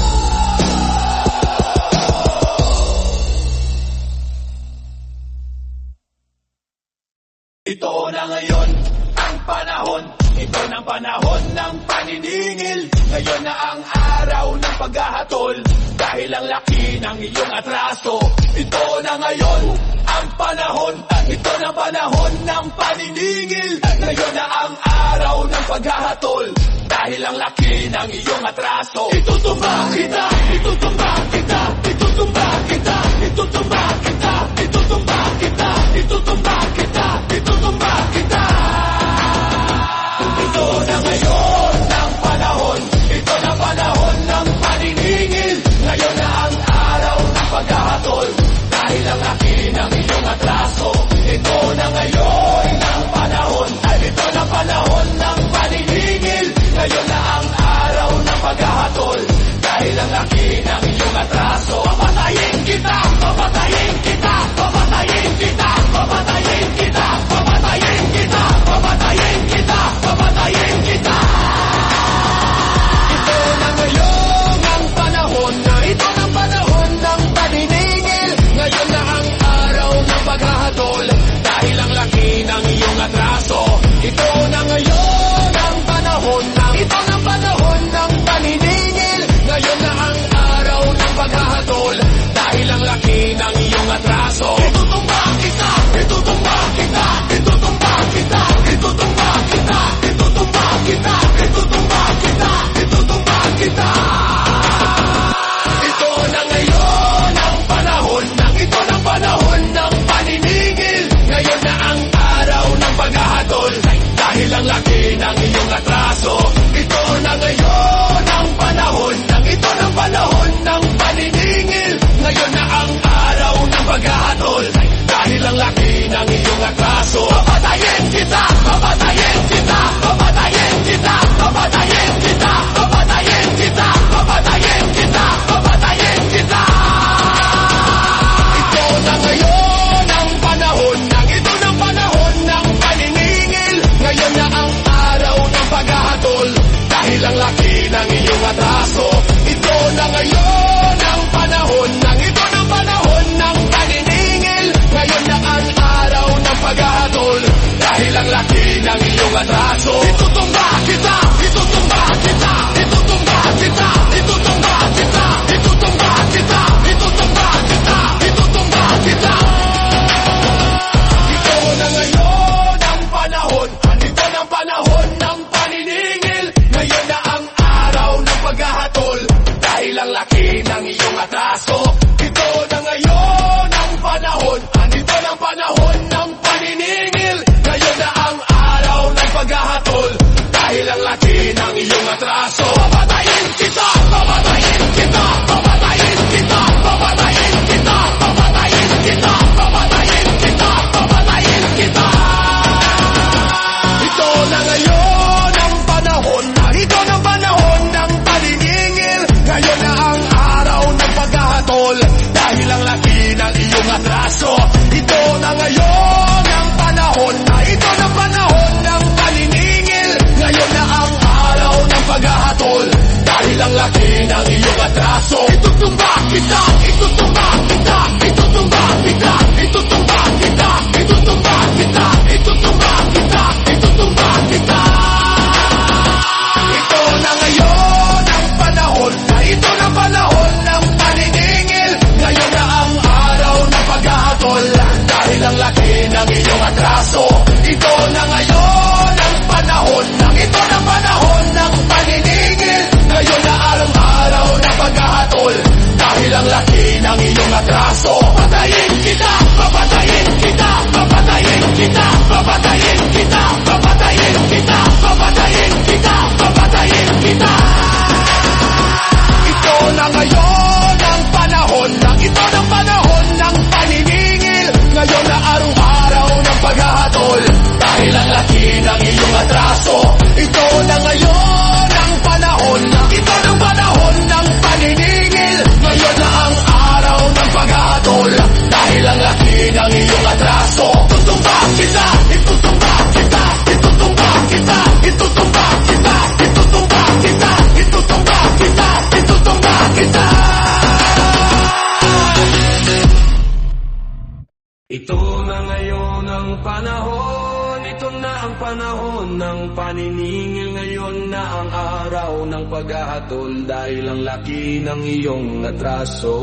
Ito na ngayon ang panahon, ito ng panahon ng paniningil. Ngayon na ang araw ng paghahatol dahil ang laki ng iyong atraso. Ito na ngayon ang panahon, ito ng panahon ng paniningil. Ngayon na ang araw ng paghahatol dahil ang laki ng iyong atraso. Itutumba kita, itutumba kita, itutumba kita, itutumba kita, itutumba kita, itutumba kita, itutumba kita. Ito na ngayon ang panahon, ito na panahon ng paniningil. Ngayon na ang araw ng paghahatol dahil ang laki ng iyong atraso. Ito na ngayon ang panahon, ito na panahon ng paniningil. Ngayon na ang araw ng paghahatol dahil ang laki ng iyong atraso. Papatayin kita, papatayin kita, papatayin kita, papatayin kita, papatayin kita, papatayin kita, papatayin kita. Ito na ngayon ang panahon, ito na panahon ng paniningil. Ngayon na ang araw ng paghahatol dahil ang laki ng iyong atraso. Ito na ngayon ang panahon, ito na panahon ng paniningil. Ngayon na ang araw ng paghahatol dahil ang laki ng iyong atraso. Itutumba kita, itutumba kita, itutumba kita, itutumba kita, itutumba kita, itutumba kita, itutumba kita. Ito na ngayon ang panahon, ito na panahon ng paniningil. Ngayon na ang araw ng paghahatol dahil ang laki ng iyong atraso. Ito na ngayon ang panahon, ito na panahon ng paniningil. Ngayon na ang araw ng paghahatol dahil ang laki ng iyong atraso. Papatayin kita, papatayin kita, papatayin kita, papatayin kita, papatayin kita, papatayin kita, papatayin kita. Ito na ngayon ang panahon, ito na panahon ng paniningil. Ngayon na ang araw ng paghahatol dahil ang laki ng iyong atraso. Ito na ngayon ang panahon, ito na panahon ng paniningil. Ngayon na ang araw ng paghahatol dahil ang laki ng iyong atraso. Itutumba kita, itutumba kita, itutumba kita, itutumba kita, itutumba kita, itutumba kita, itutumba kita. Ito na ngayon ang panahon, ito na panahon ng paniningil. Ngayon na ang araw ng paghahatol dahil ang laki ng iyong atraso. Ito na ngayon ang panahon, ito na panahon ng paniningil. Ngayon na ang araw ng paghahatol dahil ang laki ng iyong atraso. Papatayin kita, papatayin kita, papatayin kita, papatayin kita, papatayin kita, papatayin kita, papatayin kita. Ito na ngayon ang panahon, ito na panahon ng paniningil. Ngayon na ang araw ng paghahatol dahil ang laki ng iyong atraso. Ito na ngayon ang panahon, ito na panahon ng paniningil. Ngayon na ang araw ng paghahatol dahil ang laki ng iyong atraso. Itutumba kita, itutumba kita, itutumba kita, itutumba kita, itutumba kita, itutumba kita, itutumba kita. Ito na ngayon ang panahon, ito na panahon ng paniningil. Ngayon na ang araw ng paghahatol dahil ang laki ng iyong atraso. Ito na ngayon ang panahon, ito na panahon ng paniningil. Ngayon na ang araw ng paghahatol dahil ang laki ng iyong atraso. Papatayin kita, papatayin kita, papatayin kita, papatayin kita, ng panahon, ito na ang panahon ng paniningil. Ngayon na ang araw ng paghahatol dahil ang laki ng iyong atraso.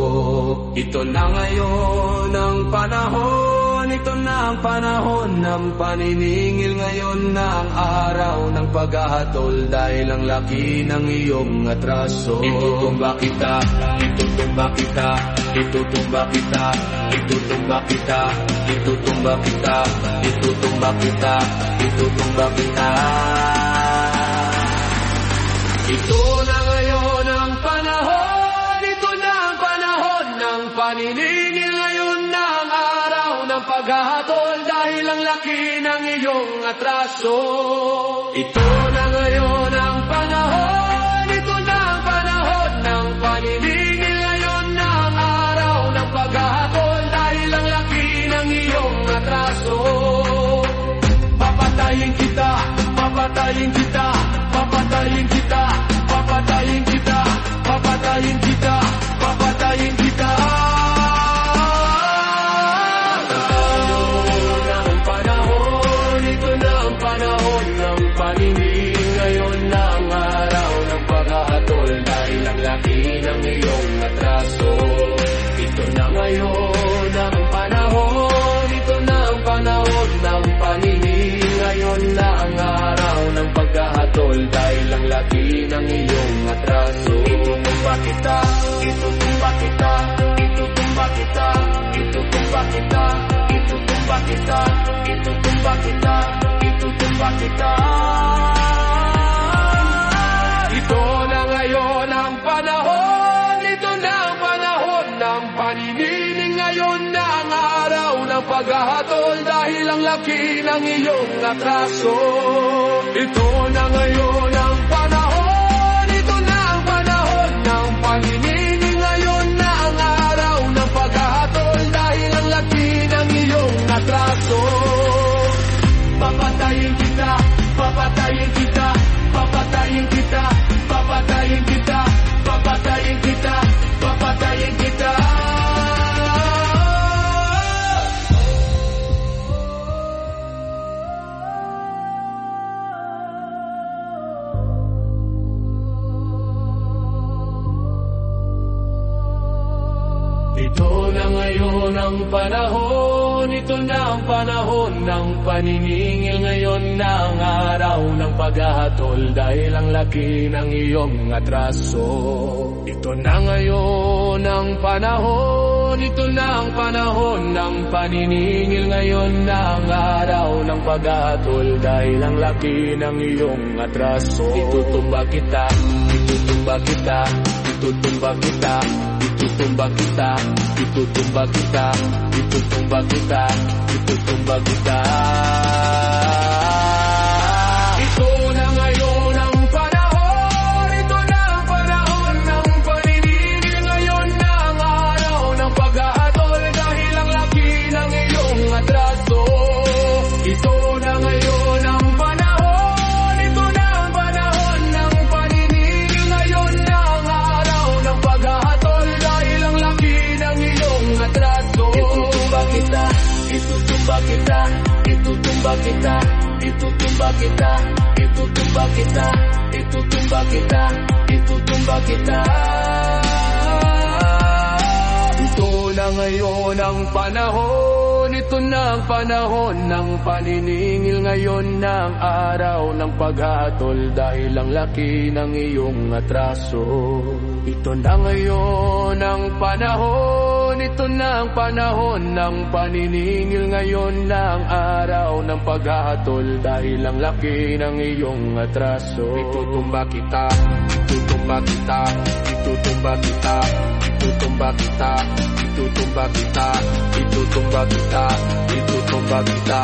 Ito na ngayon ang panahon, ito na ang panahon ng paniningil. Ngayon na ang araw ng paghahatol dahil ang laki ng iyong atraso. Itutumba kita, itutumba kita, itutumba kita, itutumba kita, itutumba kita, itutumba kita, itutumba kita. Ito na ngayon ang panahon, ito na ang panahon ng paniningil. Ngayon na ang araw ng paghahatol dahil ang laki ng iyong atraso. Ito na ngayon ang panahon, ito na ang panahon ng paniningil. Ngayon na ang araw ng paghahatol dahil ang laki ng iyong atraso. Papatayin kita, papatayin kita, papatayin kita, papatayin kita, papatayin kita, papatayin kita. Ito na ang panahon ng paniningil. Ngayon na ang araw ng paghahatol dahil ang laki ng iyong atraso. Ito na ngayon ang panahon, ito na ang panahon ng paniningil. Ngayon na ang araw ng paghahatol dahil ang laki ng iyong atraso. Itutumba kita, itutumba kita, itutumba kita, itutumba kita, itutumba kita, itutumba kita, itutumba kita. Ito na ngayon ang panahon, ito na ang panahon ng paniningil. Ngayon na ang araw ng paghahatol dahil ang laki ng iyong atraso. Ito na ngayon ang panahon, ito na ang panahon ng paniningil. Ngayon na ang araw ng paghahatol dahil ang laki ng iyong atraso. Papatayin kita, papatayin kita, papatayin kita, papatayin kita, papatayin kita, papatayin kita. Ito na ngayon ang panahon, ito na ang panahon ng paniningil. Ngayon na ang araw ng paghahatol dahil ang laki ng iyong atraso. Ito na ngayon ang panahon, ito na ang panahon ng paniningil. Ngayon na ang araw ng paghahatol dahil ang laki ng iyong atraso. Itutumba kita, itutumba kita, itutumba kita, itutumba kita, itutumba kita, itutumba kita, itutumba kita. Ito na ngayon ang panahon, ito na ang panahon ng paniningil. Ngayon na ang araw ng paghahatol dahil ang laki ng iyong atraso. Ito na ngayon ang panahon, ito na ang panahon ng paniningil. Ngayon na ang araw ng paghahatol dahil ang laki ng iyong atraso. Itutumba kita, itutumba kita, itutumba kita, itutumba kita, itutumba kita, itutumba kita, itutumba kita. Ito na ngayon ang panahon, ito na ang panahon ng paniningil. Ngayon na ang araw ng paghahatol dahil ang laki ng iyong atraso. Ito na ngayon ang panahon, ito na ang panahon ng paniningil. Ngayon na ang araw ng paghahatol dahil ang laki ng iyong atraso. Itutumba kita, itutumba kita, itutumba kita, itutumba kita, itutumba kita, itutumba kita, itutumba kita.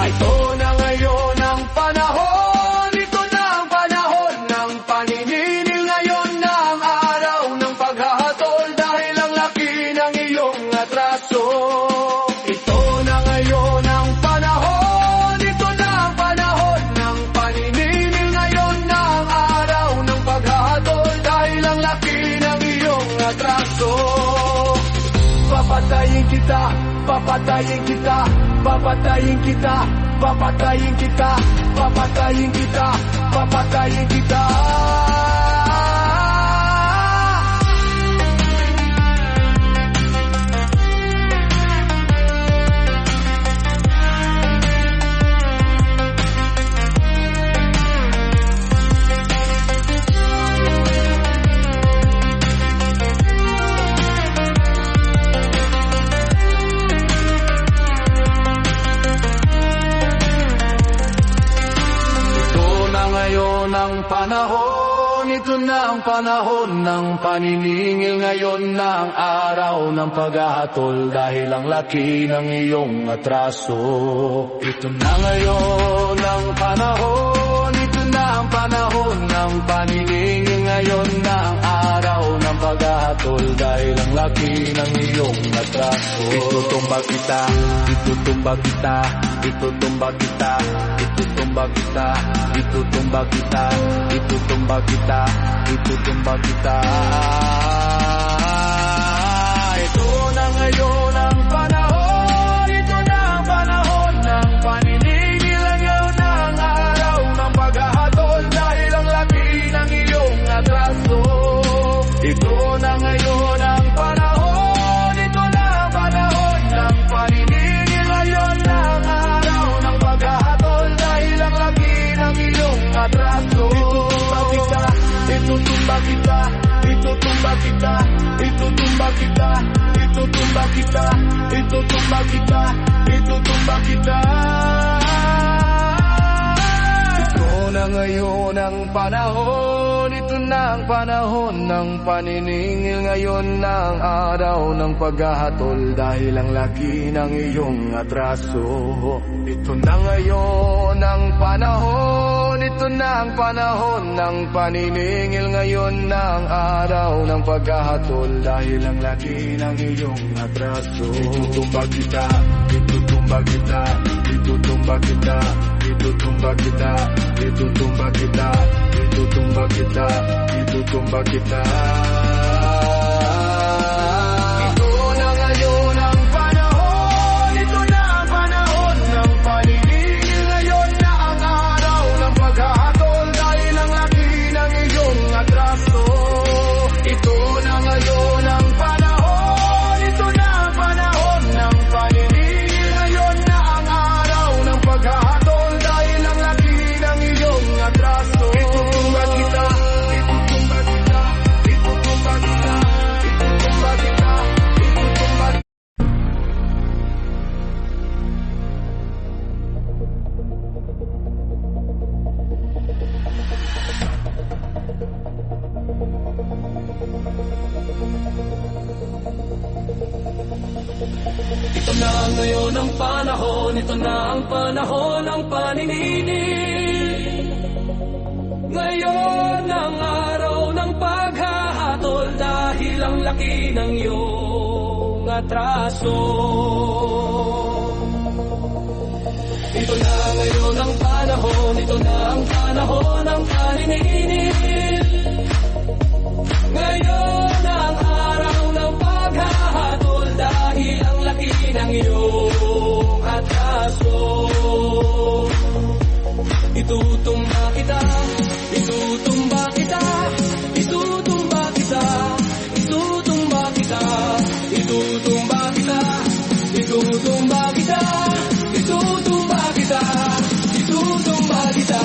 Ito na ngayon ang panahon, ito na ang panahon ng paniningil. Ngayon na ang araw ng paghahatol dahil ang laki ng iyong atraso. Ito na ngayon ang panahon, ito na ang panahon ng paniningil. Ngayon na ang araw ng paghahatol dahil ang laki ng iyong atraso. Papatayin kita, papatayin kita, papatayin kita, papatayin kita, papatayin kita, papatayin kita. Ito na ang panahon ng paniningil, ngayon na ang araw ng paghahatol dahil ang laki ng iyong atraso. Ito na ngayon ang panahon, ito na ang panahon ng paniningil, ngayon na ang araw ng paghahatol dahil ang laki ng iyong atraso. Itutumba kita, itutumba kita, itutumba kita, itutumba kita, itutumba kita, itutumba kita, itutumba kita. Ito na ngayon ang panahon, ito na ang panahon ng paniningil, ngayon na ang araw ng paghahatol dahil ang laki ng iyong atraso. Ito na ngayon ang panahon, ito na ang panahon ng paniningil, ngayon na ang araw ng paghahatol dahil ang laki ng iyong atraso. Itutumba kita, itutumba kita, itutumba kita, itutumba kita, itutumba kita, itutumba kita. Ito na ngayon ang panahon, ito na ang panahon ng paniningil, ngayon na ang araw ng paghahatol dahil ang laki ng iyong atraso. Ito na ngayon ang panahon, ito na ang panahon ng paniningil, ngayon na ang araw ng paghahatol dahil ang laki ng iyong atraso. Itutumba kita, itutumba kita, itutumba kita, itutumba kita, itutumba kita, itutumba kita, itutumba kita. Ito na ngayon ang panahon, ito na ang panahon ng paniningil, ngayon na ang araw ng paghahatol dahil ang laki ng iyong atraso. Ito na ngayon ang panahon, ito na ang panahon ng paniningil, ngayon na ang araw ng paghahatol dahil ang laki ng iyong atraso. Itutumba kita, itutumba kita, itutumba kita, itutumba kita, itutumba kita. Ito na ngayon ang panahon, ito na ang panahon ng paniningil, ngayon ang araw ng paghahatol dahil ang laki ng iyong atraso. Ito na ngayon ang panahon, ito na ang panahon ng paniningil, ngayon ang araw ng paghahatol dahil ang laki ng iyong atraso. Itutumba kita, itutumba kita, itutumba kita, itutumba kita, itutumba kita, itutumba kita, itutumba kita, itutumba kita.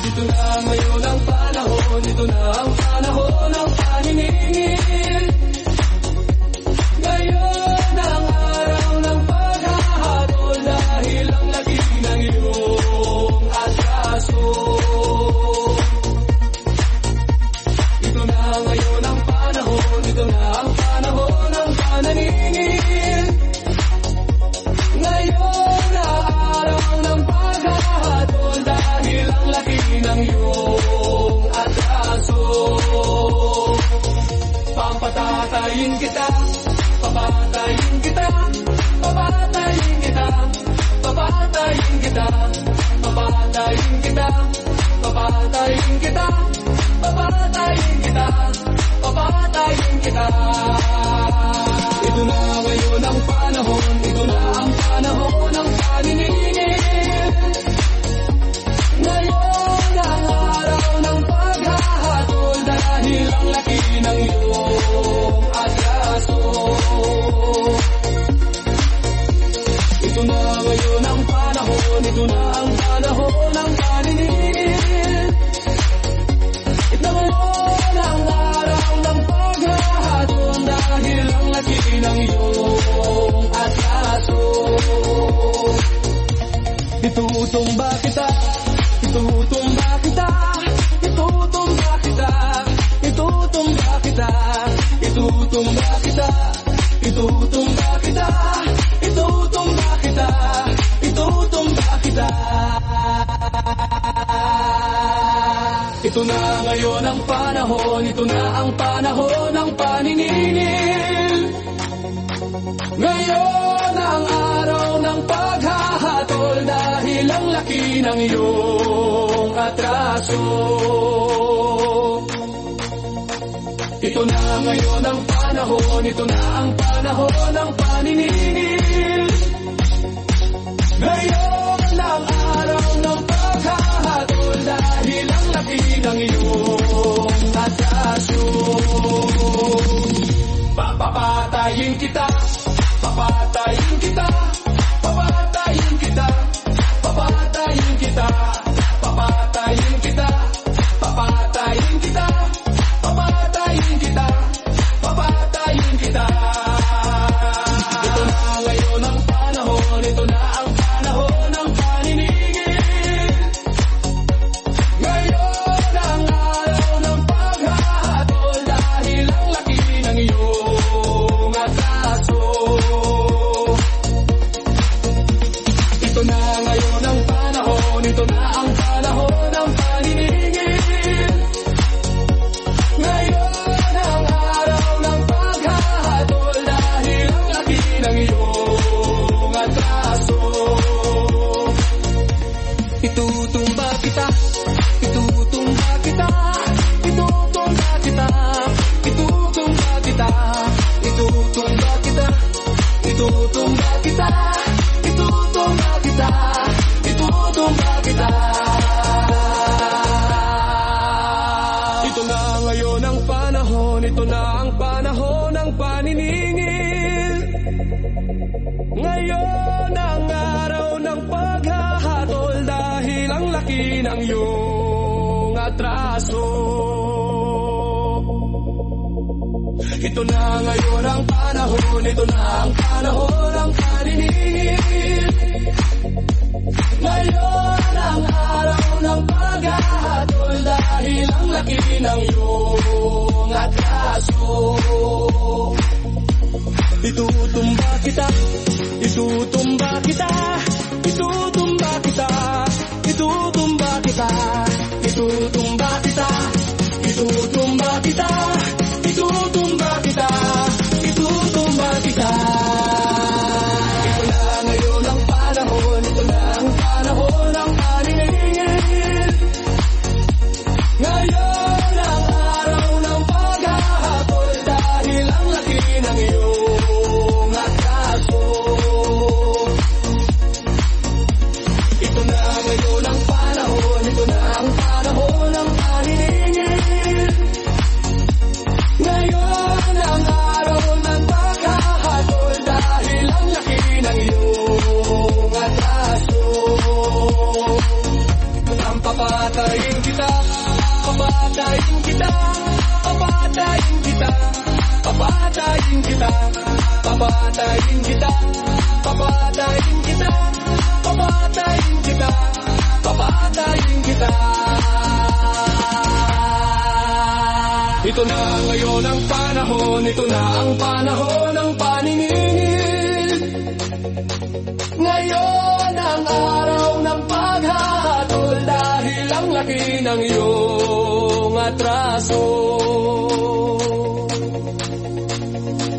Ito na ngayon ang panahon, ito na ang panahon ng paniningil, ngayon ang araw ng paghahatol dahil ang laki ng iyong atraso. Ito na ngayon ang panahon, ito na ang panahon ng paniningil, ngayon ang araw ng paghahatol dahil ang laki ng iyong atraso. Papatayin kita, papatayin kita, papatayin kita, papatayin kita, papatayin kita, papatayin kita, papatayin kita, papatayin kita. Ito na Itutumba kita, itutumba kita, itutumba kita, itutumba kita, itutumba kita, itutumba kita, itutumba kita, itutumba kita. Ito na ngayon ang panahon, ito na ang panahon ng paniningil. Ngayon ang araw ng paghahatol dahil ang laki ng iyong atraso. Ito na ngayon ang panahon, ito na ang panahon ng paniningil. Ngayon ang araw ng paghahatol dahil ang laki ng iyong atraso. Papatayin kita, papatayin kita, papatayin kita, papatayin kita, papatayin kita, papatayin kita, papatayin kita, papatayin kita. Ito na ngayon ang panahon, ito na ang panahon ng paniningil. Ngayon ang araw ng paghahatol dahil ang laki ng iyong atraso. Ito na ngayon ang panahon, ito na ang panahon ng paniningil. Ngayon ang araw ng paghahatol dahil ang laki ng iyong atraso. Itutumba kita, itutumba kita, itutumba kita, itutumba kita, itutumba kita, itutumba kita, itutumba kita, itutumba kita. Ito na ngayon ang panahon, ito na ang panahon ng paniningil. Ngayon ang araw ng paghahatol dahil ang laki ng iyong atraso. Ito na ngayon ang panahon, ito na ang panahon ng paniningil. Ngayon ang araw ng paghahatol dahil ang laki ng iyong atraso. Itutumba kita, itutumba kita, itutumba kita, itutumba kita, itutumba kita, itutumba kita, itutumba kita, itutumba kita. Ito na ngayon ang panahon, ito na ang panahon ng paniningil. Ngayon ang araw ng paghahatol dahil ang laki ng iyong atraso. Ito na ngayon ang panahon, ito na ang panahon ng paniningil. Ngayon ang araw ng paghahatol dahil ang laki ng iyong atraso. Ang papatayin kita, papatayin kita, papatayin kita, papatayin kita, papatayin kita, papatayin kita, papatayin kita, papatayin kita. Ito na ngayon ang panahon, ito na ang panahon ng paniningil. Ngayon ang araw ng paghahatol dahil ang laki ng iyong atraso.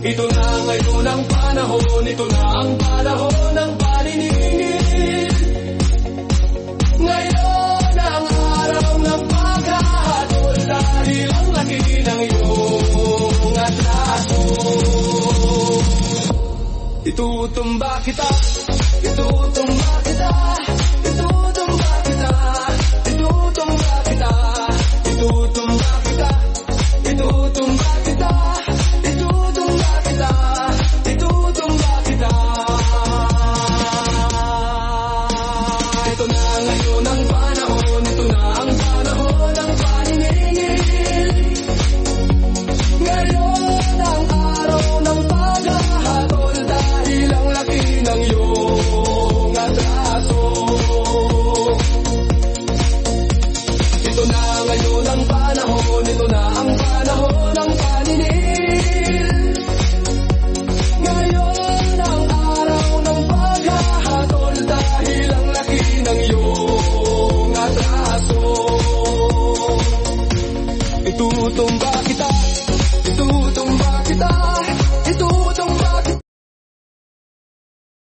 Ito na ngayon ang panahon, ito na ang panahon ng paniningil. Ngayon ang araw ng paghahatol dahil ang laki ng iyong atraso. Itutumba kita, itutumba kita, itutumba kita.